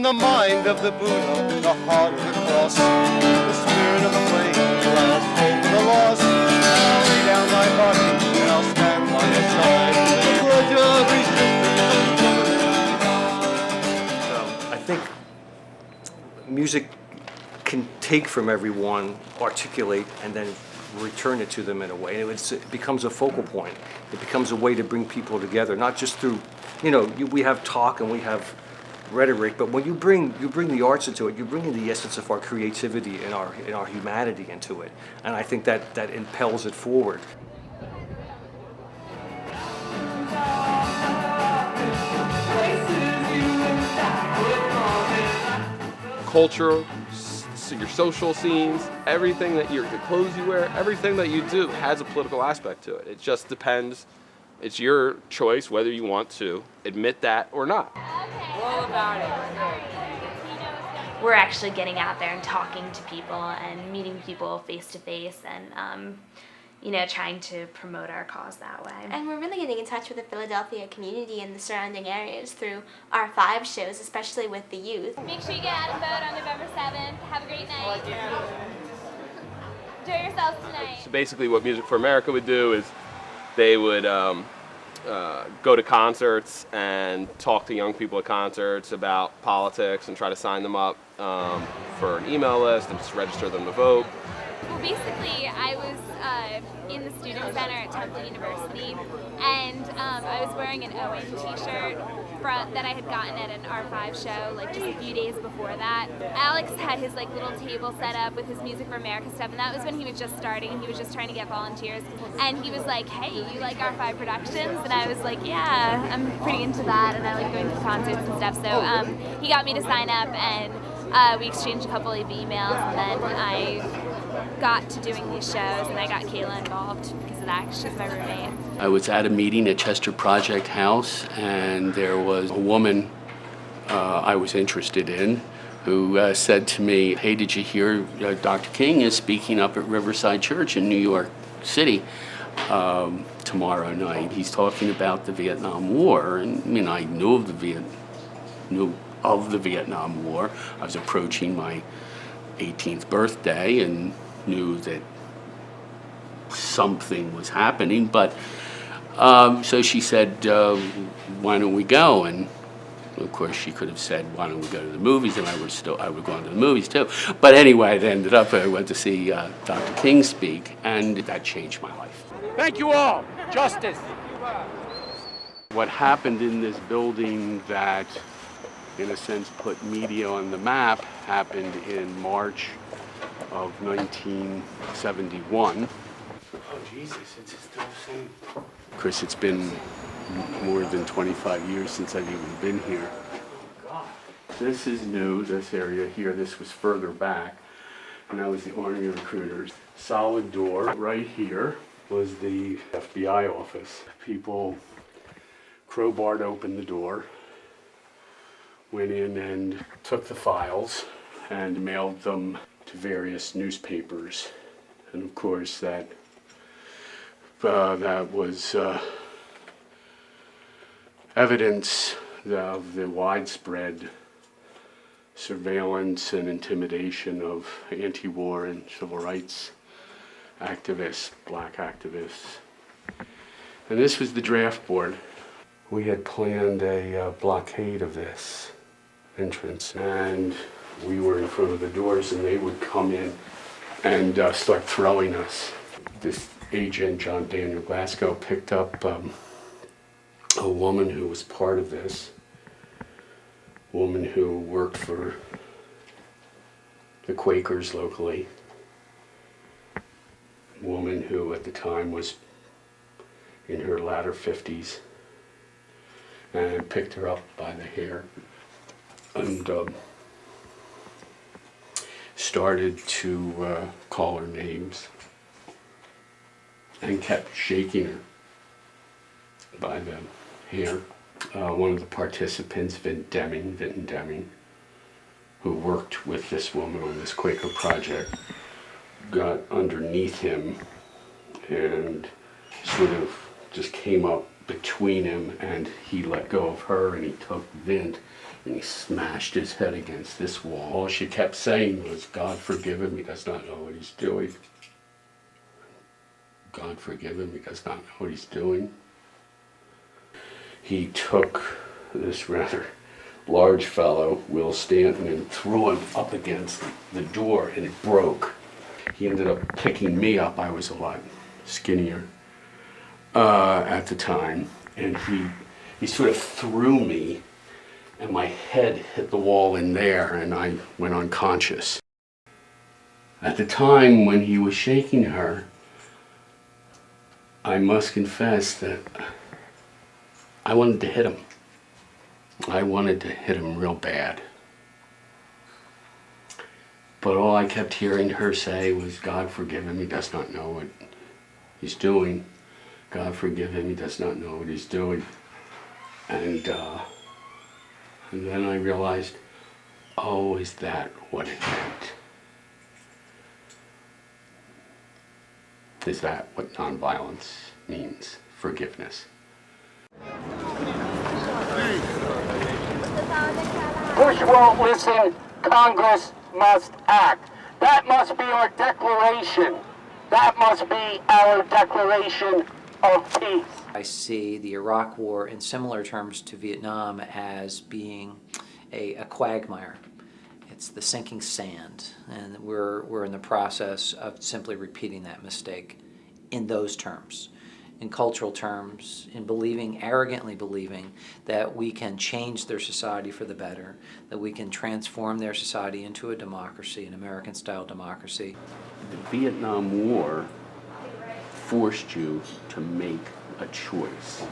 the mind of the Buddha, the heart of the cross, the spirit of the flame, the last hope of the lost. I'll lay down my body and I'll stand by your side. I think music can take from everyone, articulate, and then return it to them in a way. And it becomes a focal point. It becomes a way to bring people together, not just through, we have talk and we have rhetoric, but when you bring the arts into it, you bring in the essence of our creativity and our humanity into it. And I think that impels it forward. Culture, your social scenes, everything the clothes you wear, everything that you do has a political aspect to it. It just depends. It's your choice whether you want to admit that or not. All about it. We're actually getting out there and talking to people and meeting people face to face and trying to promote our cause that way. And we're really getting in touch with the Philadelphia community and the surrounding areas through our 5 shows, especially with the youth. Make sure you get out and vote on November 7th. Have a great night. Enjoy yourselves tonight. So basically what Music for America would do is they would go to concerts and talk to young people at concerts about politics and try to sign them up for an email list and just register them to vote. Well, basically, I was in the Student Center at Temple University, and I was wearing an Owen t-shirt that I had gotten at an R5 show, just a few days before that. Alex had his little table set up with his Music for America stuff, and that was when he was just starting, and he was just trying to get volunteers. And he was like, "Hey, you like R5 Productions?" And I was like, "Yeah, I'm pretty into that, and I like going to concerts and stuff." So he got me to sign up, and we exchanged a couple of emails, and then I got to doing these shows, and I got Kayla involved because of that. She's my roommate. I was at a meeting at Chester Project House, and there was a woman I was interested in who said to me, "Hey, did you hear Dr. King is speaking up at Riverside Church in New York City tomorrow night? He's talking about the Vietnam War." And I knew of the Vietnam War. I was approaching my 18th birthday and knew that something was happening, but so she said, "Why don't we go?" And of course she could have said, "Why don't we go to the movies?" And I would go on to the movies too. But anyway, it ended up I went to see Dr. King speak, and that changed my life. Thank you all. Justice. What happened in this building that, in a sense, put media on the map happened in March of 1971. Oh, Jesus, it's still the same. Of course, it's been more than 25 years since I've even been here. Oh, God. This is new, this area here. This was further back, and that was the Army recruiters. Solid door. Right here was the FBI office. People crowbarred open the door, went in and took the files and mailed them to various newspapers. And of course that was evidence of the widespread surveillance and intimidation of anti-war and civil rights activists, black activists. And this was the draft board. We had planned a blockade of this entrance, and we were in front of the doors, and they would come in and start throwing us. This agent, John Daniel Glasgow, picked up a woman who was part of this, a woman who worked for the Quakers locally, a woman who at the time was in her latter 50s, and picked her up by the hair and started to call her names and kept shaking her by the hair. One of the participants, Vinton Deming, who worked with this woman on this Quaker project, got underneath him and sort of just came up between him, and he let go of her, and he took Vint, and he smashed his head against this wall. All she kept saying was, "God forgive him, he does not know what he's doing. God forgive him, he does not know what he's doing." He took this rather large fellow, Will Stanton, and threw him up against the door, and it broke. He ended up picking me up. I was a lot skinnier at the time, and he sort of threw me, and my head hit the wall in there, and I went unconscious. At the time when he was shaking her, I must confess that I wanted to hit him. I wanted to hit him real bad. But all I kept hearing her say was, "God forgive him, he does not know what he's doing. God forgive him, he does not know what he's doing." And then I realized, oh, is that what it meant? Is that what nonviolence means? Forgiveness. Bush won't listen. Congress must act. That must be our declaration. That must be our declaration of peace. I see the Iraq War in similar terms to Vietnam as being a quagmire. It's the sinking sand, and we're in the process of simply repeating that mistake in those terms, in cultural terms, in believing, arrogantly believing that we can change their society for the better, that we can transform their society into a democracy, an American-style democracy. The Vietnam War forced you to make a choice.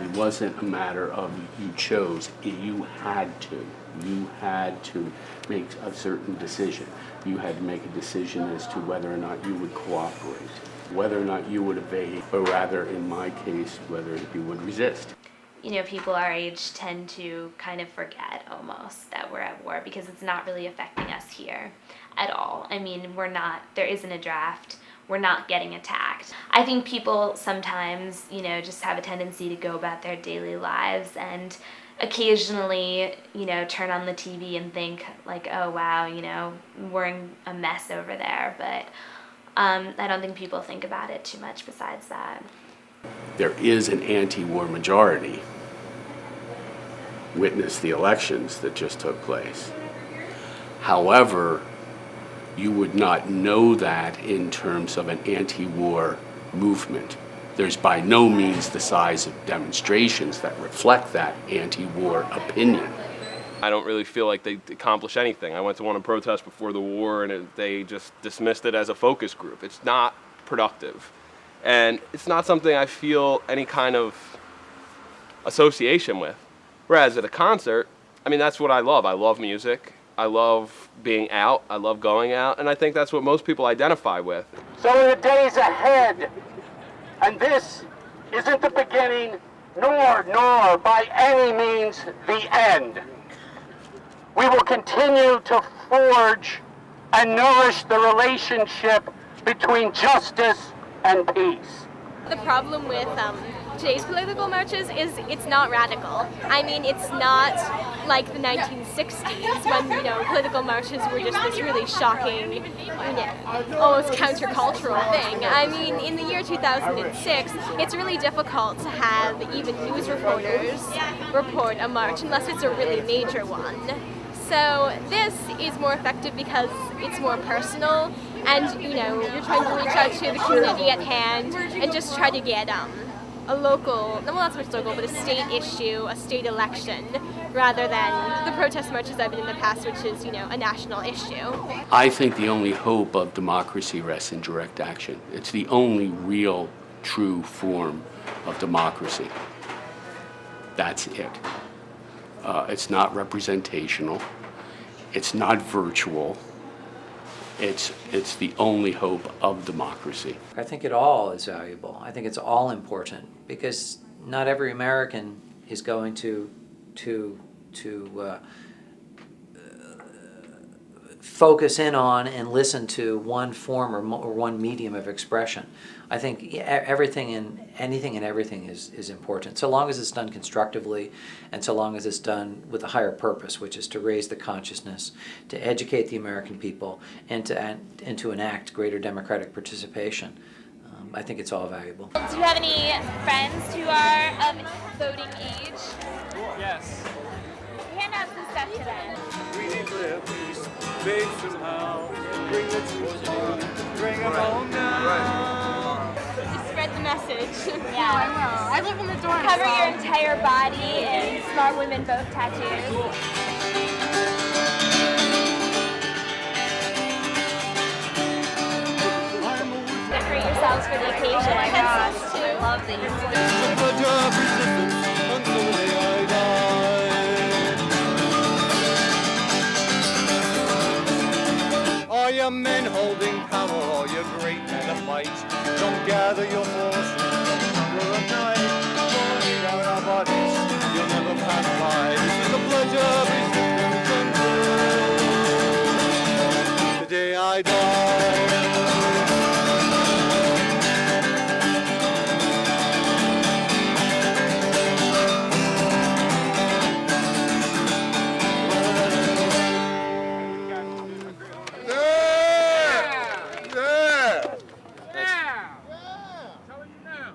It wasn't a matter of you chose, you had to. You had to make a certain decision. You had to make a decision as to whether or not you would cooperate, whether or not you would evade, or rather, in my case, whether you would resist. You know, people our age tend to kind of forget almost that we're at war because it's not really affecting us here at all. I mean, there isn't a draft. We're not getting attacked. I think people sometimes, you know, just have a tendency to go about their daily lives and occasionally, you know, turn on the TV and think like, oh wow, you know, we're in a mess over there. But I don't think people think about it too much besides that. There is an anti-war majority. Witness the elections that just took place. However, you would not know that in terms of an anti-war movement. There's by no means the size of demonstrations that reflect that anti-war opinion. I don't really feel like they accomplished anything. I went to one of protest before the war, and they just dismissed it as a focus group. It's not productive. And it's not something I feel any kind of association with. Whereas at a concert, I mean, that's what I love. I love music. I love being out. I love going out. And I think that's what most people identify with. So in the days ahead, and this isn't the beginning, nor by any means the end, we will continue to forge and nourish the relationship between justice and peace. The problem with today's political marches is it's not radical. I mean, it's not like the 1960s when, you know, political marches were just this really shocking, you know, almost countercultural thing. I mean, in the year 2006, it's really difficult to have even news reporters report a march unless it's a really major one. So this is more effective because it's more personal, and you know, you're trying to reach out to the community at hand and just try to get a local, well, not so much local, but a state issue, a state election, rather than the protest marches I've been in the past, which is, you know, a national issue. I think the only hope of democracy rests in direct action. It's the only real, true form of democracy. That's it. It's not representational. It's not virtual. It's the only hope of democracy. I think it all is valuable. I think it's all important because not every American is going to focus in on and listen to one form or one medium of expression. I think everything and anything and everything is important, so long as it's done constructively and so long as it's done with a higher purpose, which is to raise the consciousness, to educate the American people, and to enact greater democratic participation. I think it's all valuable. Do you have any friends who are of voting age? Yes. Hand out some stuff to them. We need their peace, babe, somehow. Bring the children, bring them home now. Just spread the message. Yeah. I will. I live in the dorm. Cover your entire body in Smart Women Vote tattoos. Decorate yourselves for the occasion. Oh my gosh, I love these. Pledge of resistance until the day I die. Are you men holding power? Are you great men of might? Don't gather your forces under the night. Burning out our bodies, you'll never pass by. This is the pledge of resistance until the day I die.